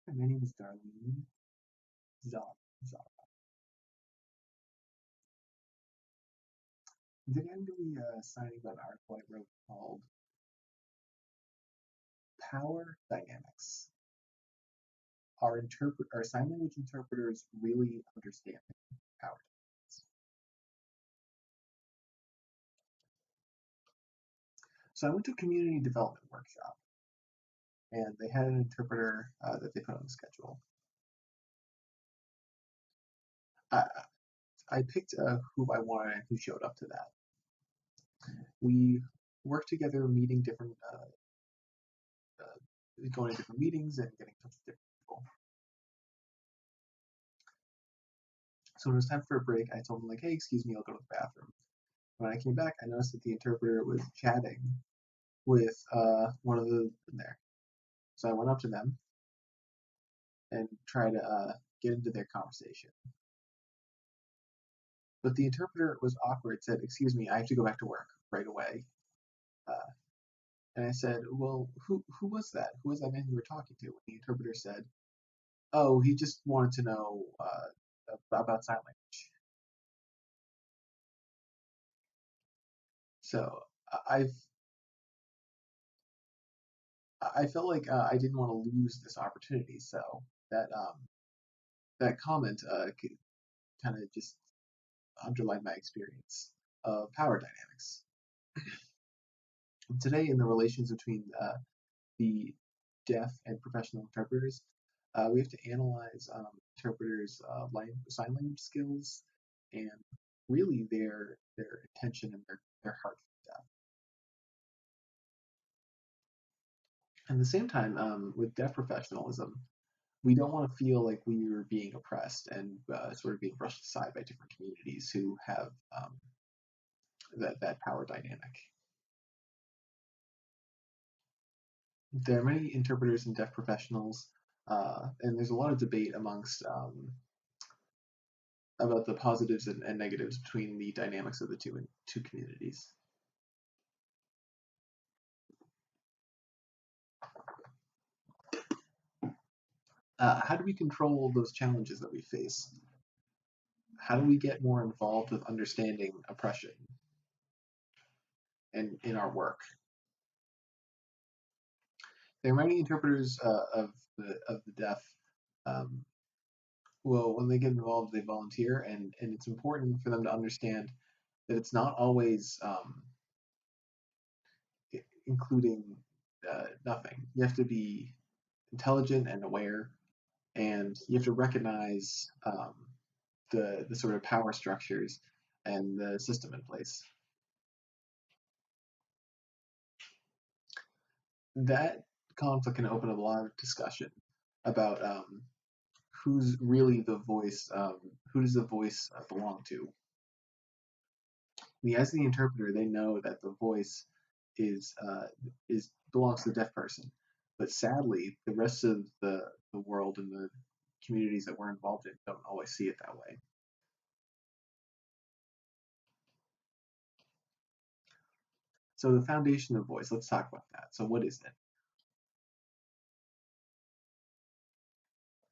Hi, my name is Darlene Zara. Today I'm going to be signing an article I wrote called Power Dynamics. Are sign language interpreters really understanding power dynamics? So I went to a community development workshop, and they had an interpreter that they put on the schedule. I, I picked who I wanted and who showed up to that. We worked together, meeting going to different meetings and getting in touch with different people. So when it was time for a break, I told them like, "Hey, excuse me, I'll go to the bathroom." When I came back, I noticed that the interpreter was chatting with one of the in there. So I went up to them and tried to get into their conversation. But the interpreter was awkward, said, "Excuse me, I have to go back to work right away." Uh, and I said, "Well, who was that? Who was that man you were talking to?" And the interpreter said, "Oh, he just wanted to know about sign language." So I've I felt like I didn't want to lose this opportunity. So that comment kind of just underline my experience of power dynamics. Today, in the relations between the deaf and professional interpreters, we have to analyze interpreters' sign language skills and really their intention and their heart for deaf. At the same time, with deaf professionalism, we don't want to feel like we are being oppressed and sort of being brushed aside by different communities who have that power dynamic. There are many interpreters and deaf professionals, and there's a lot of debate amongst about the positives and negatives between the dynamics of the two communities. How do we control those challenges that we face? How do we get more involved with understanding oppression and in our work? There are many interpreters of the deaf. Um, well, when they get involved, they volunteer, and it's important for them to understand that it's not always including nothing. You have to be intelligent and aware, and you have to recognize the sort of power structures and the system in place. That conflict can open up a lot of discussion about who's really the voice, who does the voice belong to. As the interpreter, they know that the voice is belongs to the deaf person, but sadly, the rest of the world and the communities that we're involved in don't always see it that way. So the foundation of voice, let's talk about that. So what is it?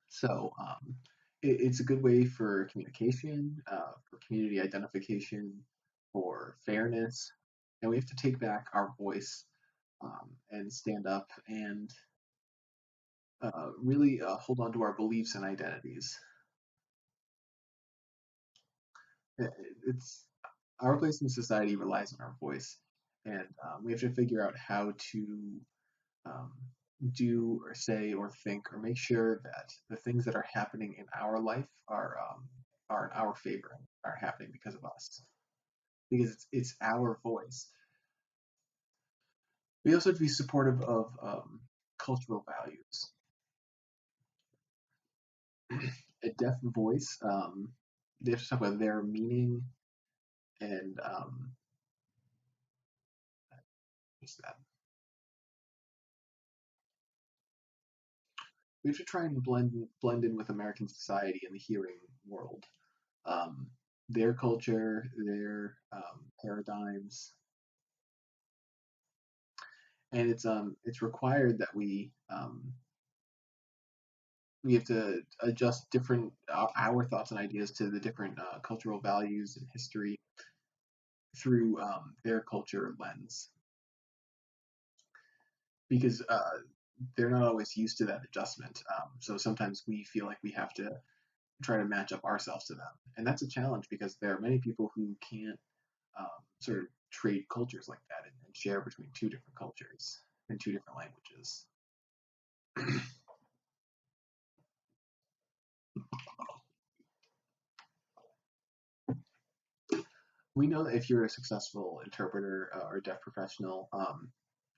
So it's a good way for communication, for community identification, for fairness, and we have to take back our voice and stand up and really hold on to our beliefs and identities. It's our place in society relies on our voice, and we have to figure out how to um, do or say or think or make sure that the things that are happening in our life are in our favor and are happening because of us, because it's our voice. We also have to be supportive of cultural values. A deaf voice, they have to talk about their meaning and just that. We have to try and blend in with American society and the hearing world. Um, their culture, their paradigms, and it's required that we we have to adjust different our thoughts and ideas to the different cultural values and history through their culture lens because they're not always used to that adjustment. So sometimes we feel like we have to try to match up ourselves to them, and that's a challenge because there are many people who can't sort of trade cultures like that and share between two different cultures and two different languages. We know that if you're a successful interpreter or deaf professional,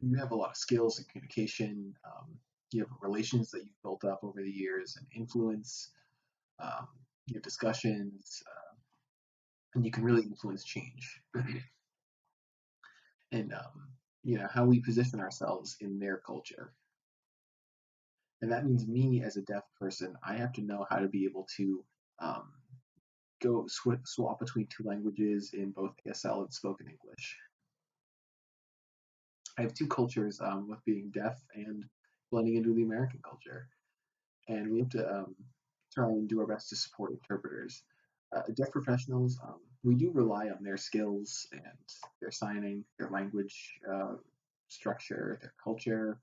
you have a lot of skills and communication. You have relations that you've built up over the years and influence. Um, you have discussions, and you can really influence change. And how we position ourselves in their culture. And that means me as a deaf person, I have to know how to be able to um, swap between two languages in both ASL and spoken English. I have two cultures with being deaf and blending into the American culture, and we have to try and do our best to support interpreters. Deaf professionals, we do rely on their skills and their signing, their language structure, their culture,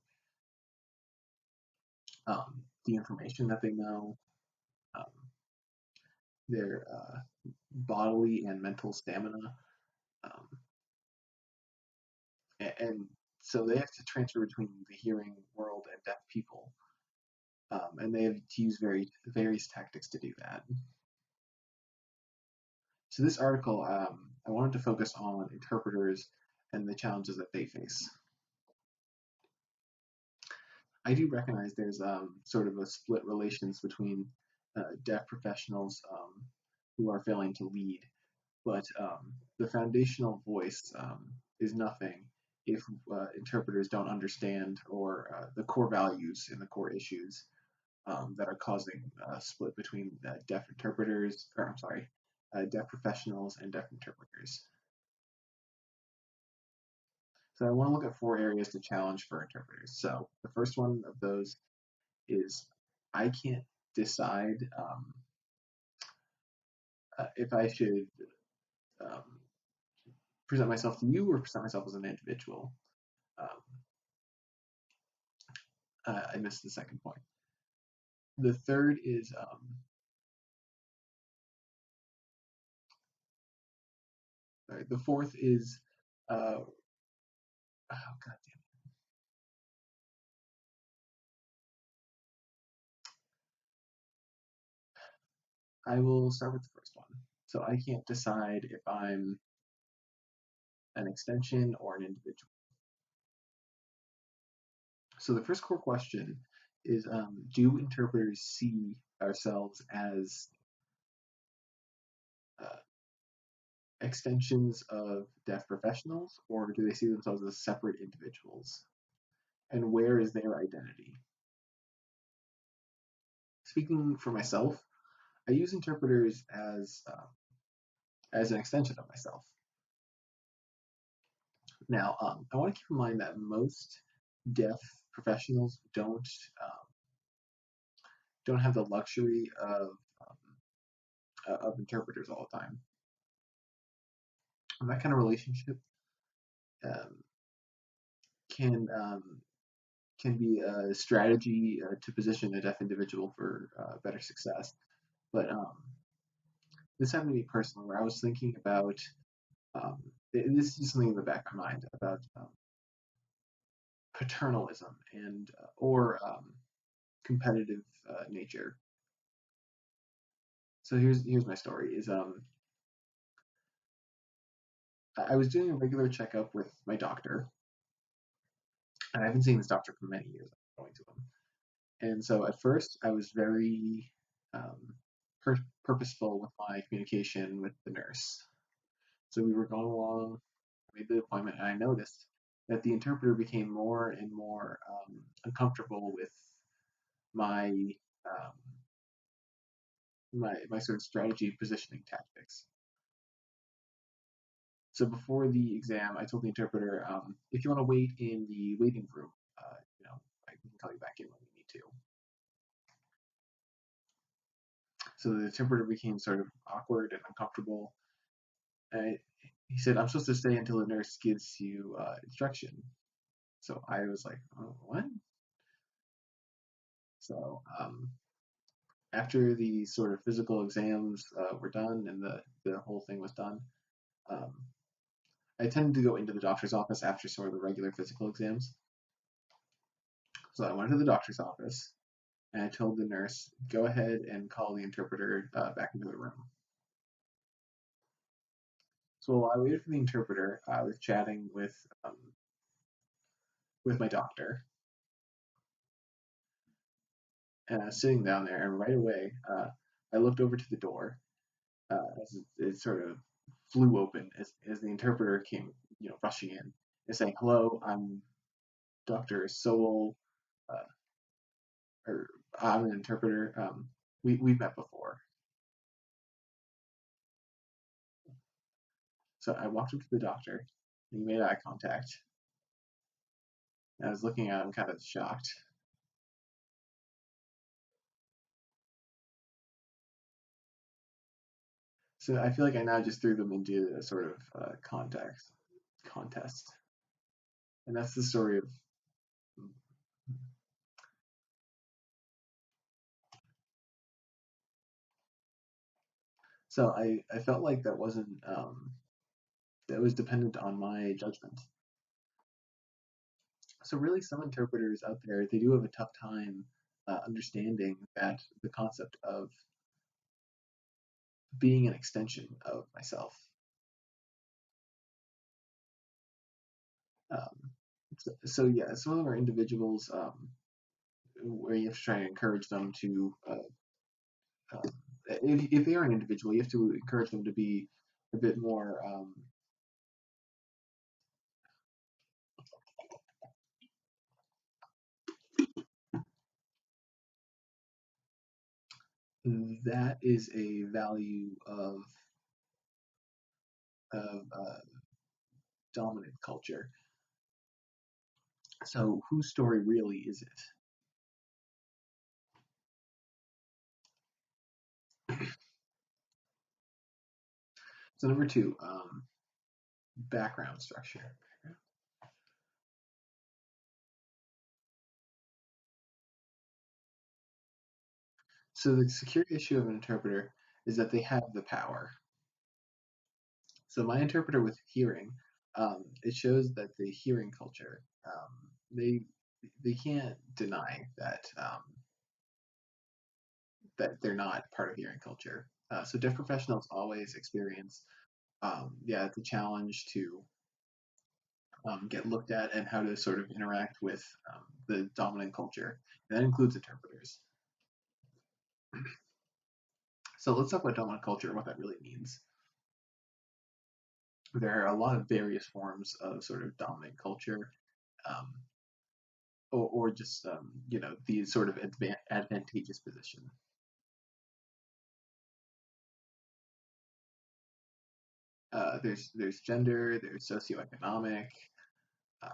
the information that they know, um, their bodily and mental stamina, um, and so they have to transfer between the hearing world and deaf people, and they have to use various tactics to do that. So this article, I wanted to focus on interpreters and the challenges that they face. I do recognize there's sort of a split relations between deaf professionals who are failing to lead, but the foundational voice is nothing if interpreters don't understand or the core values and the core issues that are causing a split between deaf interpreters, or I'm sorry, deaf professionals and deaf interpreters. So I want to look at four areas to challenge for interpreters. So the first one of those is I can't decide if I should um, present myself to you or present myself as an individual. Um, I missed the second point. The third is sorry. The fourth is oh god damn it. I will start with the first one. So I can't decide if I'm an extension or an individual. So the first core question is do interpreters see ourselves as uh, extensions of deaf professionals, or do they see themselves as separate individuals? And where is their identity? Speaking for myself, I use interpreters as an extension of myself. Now, I want to keep in mind that most deaf professionals don't have the luxury of interpreters all the time. And that kind of relationship um, can can be a strategy to position a deaf individual for better success. But this happened to me personally, where I was thinking about um, this is something in the back of my mind about paternalism and or competitive nature. So here's my story. Is I was doing a regular checkup with my doctor, and I haven't seen this doctor for many years. I'm going to him, and so at first I was very um, purposeful with my communication with the nurse. So we were going along, made the appointment, and I noticed that the interpreter became more and more uncomfortable with my um, my sort of strategy positioning tactics. So before the exam, I told the interpreter, if you want to wait in the waiting room, I can call you back in when we need to. So the interpreter became sort of awkward and uncomfortable. And he said, "I'm supposed to stay until the nurse gives you instruction." So I was like, "Oh, what?" So after the sort of physical exams were done and the whole thing was done, um, I tended to go into the doctor's office after sort of the regular physical exams. So I went to the doctor's office and I told the nurse, "Go ahead and call the interpreter back into the room." So while I waited for the interpreter, I was chatting with my doctor, and I was sitting down there, and right away I looked over to the door as it sort of flew open as the interpreter came, rushing in and saying, "Hello, I'm Dr. Sowell, uh, or I'm an interpreter. We've met before." So I walked up to the doctor, and he made eye contact. And I was looking at him, kind of shocked. So I feel like I now just threw them into a sort of context contest, and that's the story of. So I felt like that wasn't that was dependent on my judgment. So really, some interpreters out there, they do have a tough time understanding that the concept of being an extension of myself. Um, so yeah, some of them are individuals where you have to try and encourage them to, uh, if they are an individual, you have to encourage them to be a bit more. That is a value of dominant culture. So whose story really is it? So number two, background structure. So the secure issue of an interpreter is that they have the power. So my interpreter with hearing, it shows that the hearing culture, they can't deny that they're not part of hearing culture. So deaf professionals always experience, yeah, the challenge to get looked at and how to sort of interact with the dominant culture. And that includes interpreters. So let's talk about dominant culture and what that really means. There are a lot of various forms of sort of dominant culture, um, or just the sort of advantageous position. There's gender, there's socioeconomic, uh,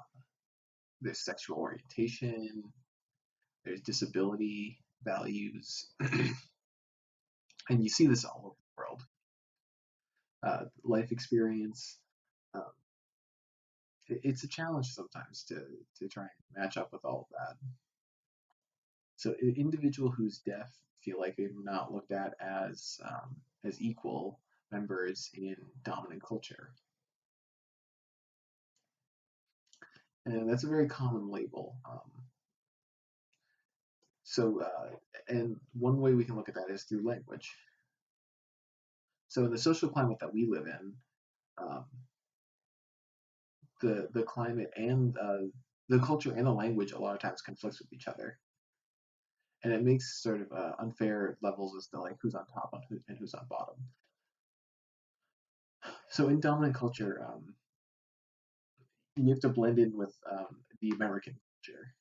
there's sexual orientation, there's disability values, and you see this all over the world. Life experience. Um, it's a challenge sometimes to try and match up with all of that. So an individual who's deaf feel like they're not looked at as equal members in dominant culture, and that's a very common label. And one way we can look at that is through language. So in the social climate that we live in, um, the climate and the culture and the language a lot of times conflicts with each other, and it makes sort of unfair levels as to like who's on top and who's on bottom. So in dominant culture, you have to blend in with the American culture.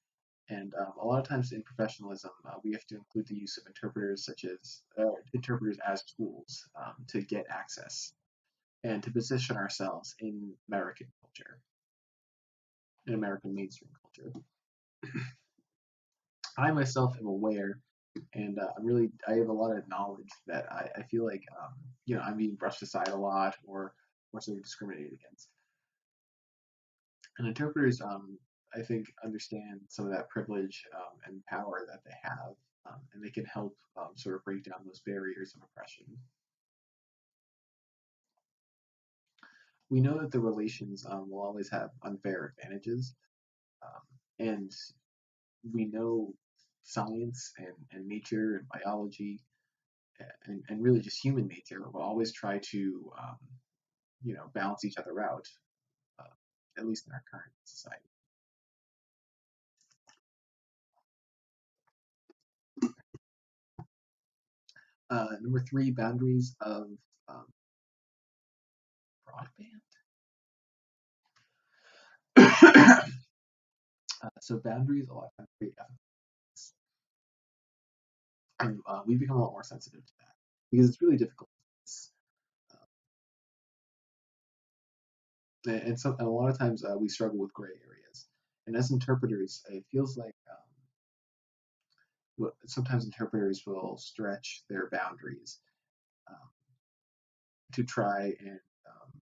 And a lot of times in professionalism, we have to include the use of interpreters as tools to get access and to position ourselves in American culture, in American mainstream culture. I myself am aware and I have a lot of knowledge that I feel like I'm being brushed aside a lot or sort of discriminated against. And interpreters, I think, understand some of that privilege and power that they have, and they can help sort of break down those barriers of oppression. We know that the relations will always have unfair advantages, um, and we know science and nature and biology and really just human nature will always try to balance each other out, uh, at least in our current society. Number three, boundaries of um, broadband. So boundaries a lot of times create ethics, and we become a lot more sensitive to that because it's really difficult. And a lot of times we struggle with gray areas. And as interpreters, it feels like sometimes interpreters will stretch their boundaries um, to try and um,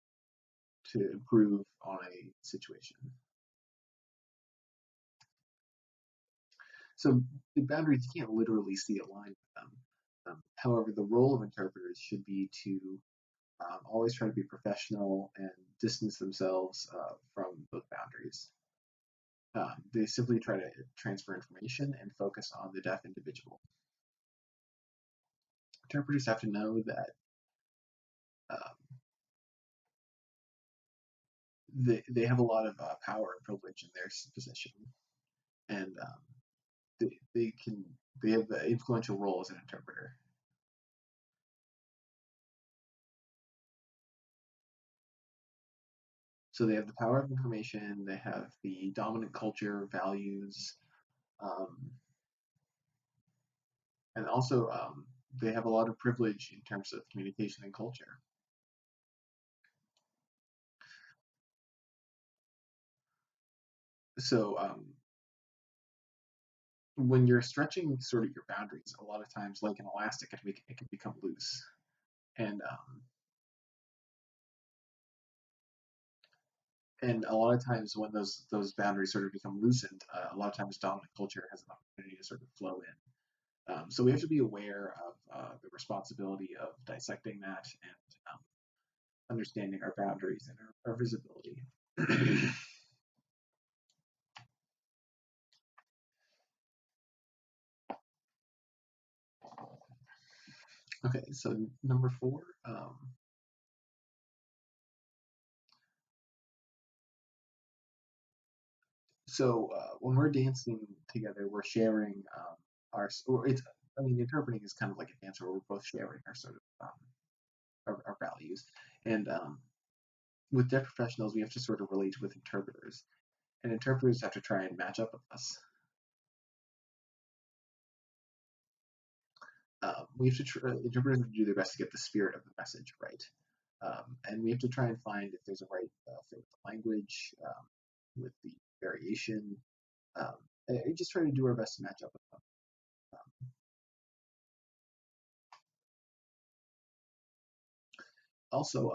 to improve on a situation. So the boundaries, you can't literally see a line with them. However, the role of interpreters should be to always try to be professional and distance themselves from those boundaries. They simply try to transfer information and focus on the deaf individual. Interpreters have to know that um, they have a lot of power and privilege in their position, and they can they have an influential role as an interpreter. So they have the power of information, they have the dominant culture, values, um, and also they have a lot of privilege in terms of communication and culture. So when you're stretching sort of your boundaries, a lot of times, like an elastic, it can become loose. And a lot of times when those boundaries sort of become loosened, a lot of times dominant culture has an opportunity to sort of flow in. So we have to be aware of the responsibility of dissecting that and understanding our boundaries and our visibility. Okay, so number four. When we're dancing together, we're sharing or it's. I mean, interpreting is kind of like a dance where we're both sharing our sort of our values. And with deaf professionals, we have to sort of relate with interpreters, and interpreters have to try and match up with us. We have to interpreters have to do their best to get the spirit of the message right, and we have to try and find if there's a right fit with the language, with the variation, um, and just try to do our best to match up with them. Also,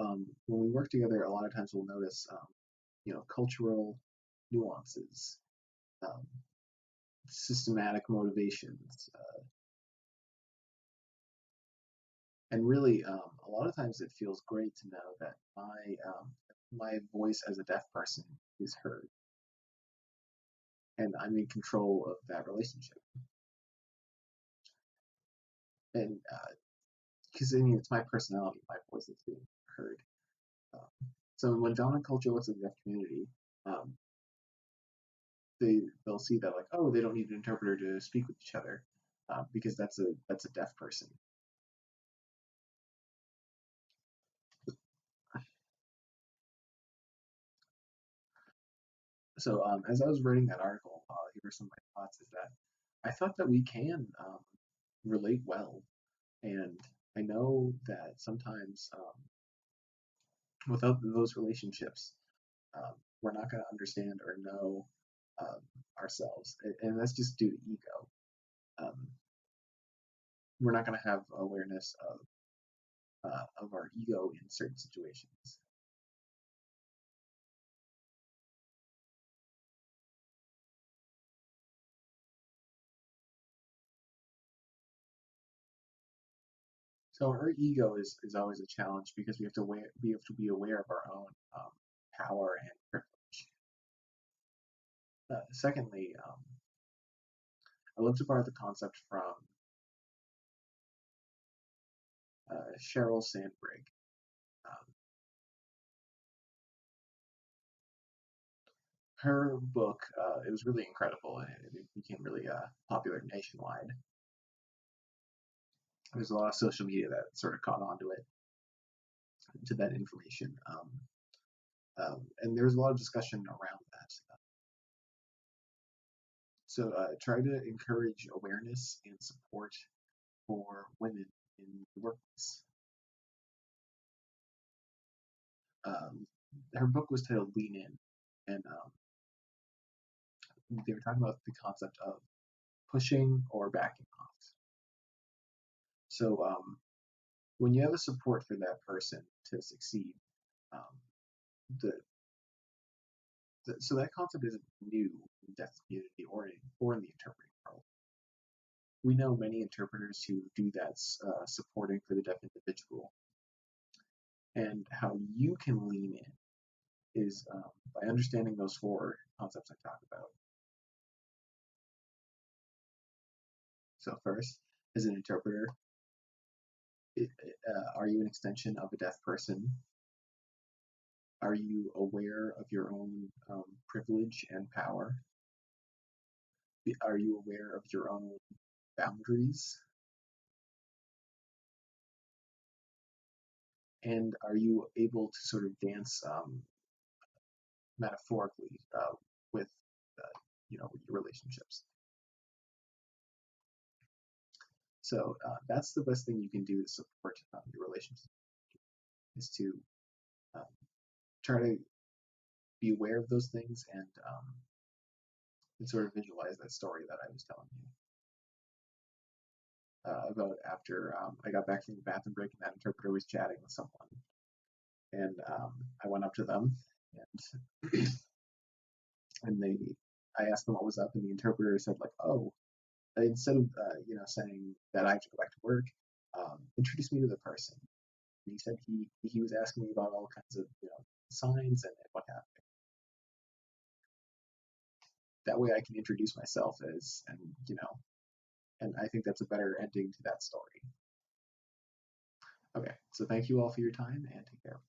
when we work together, a lot of times we'll notice, cultural nuances, um, systematic motivations, and really, a lot of times it feels great to know that my voice as a deaf person is heard, and I'm in control of that relationship. And because I mean, it's my personality, my voice is being heard. Um, so when dominant culture looks at the deaf community, um, they'll see that like, oh, they don't need an interpreter to speak with each other because that's a deaf person. So as I was writing that article, here are some of my thoughts. Is that I thought that we can relate well, and I know that sometimes without those relationships, we're not going to understand or know um, ourselves, and that's just due to ego. Um, we're not going to have awareness of our ego in certain situations. So our ego is always a challenge because we have to be aware of our own power and privilege. Secondly, I love to borrow the concept from Sheryl Sandberg. Um, Her book, it was really incredible, and it became really popular nationwide. There's a lot of social media that sort of caught on to it, to that information, and there's a lot of discussion around that. So try to encourage awareness and support for women in the workplace. Um, Her book was titled "Lean In," and they were talking about the concept of pushing or backing off. So when you have a support for that person to succeed, um, the, so that concept isn't new in the deaf community or in the interpreting world. We know many interpreters who do that supporting for the deaf individual, and how you can lean in is by understanding those four concepts I talked about. So first, as an interpreter, are you an extension of a deaf person? Are you aware of your own privilege and power? Are you aware of your own boundaries? And are you able to sort of dance metaphorically with your relationships? So that's the best thing you can do to support your relationship, is to um, try to be aware of those things and sort of visualize that story that I was telling you about after I got back from the bathroom break and that interpreter was chatting with someone. And I went up to them and and I asked them what was up, and the interpreter said like, "Oh, instead of saying that I have to go back to work, introduce me to the person." And he said he was asking me about all kinds of signs and what happened. That way, I can introduce myself as and I think that's a better ending to that story. Okay, so thank you all for your time and take care.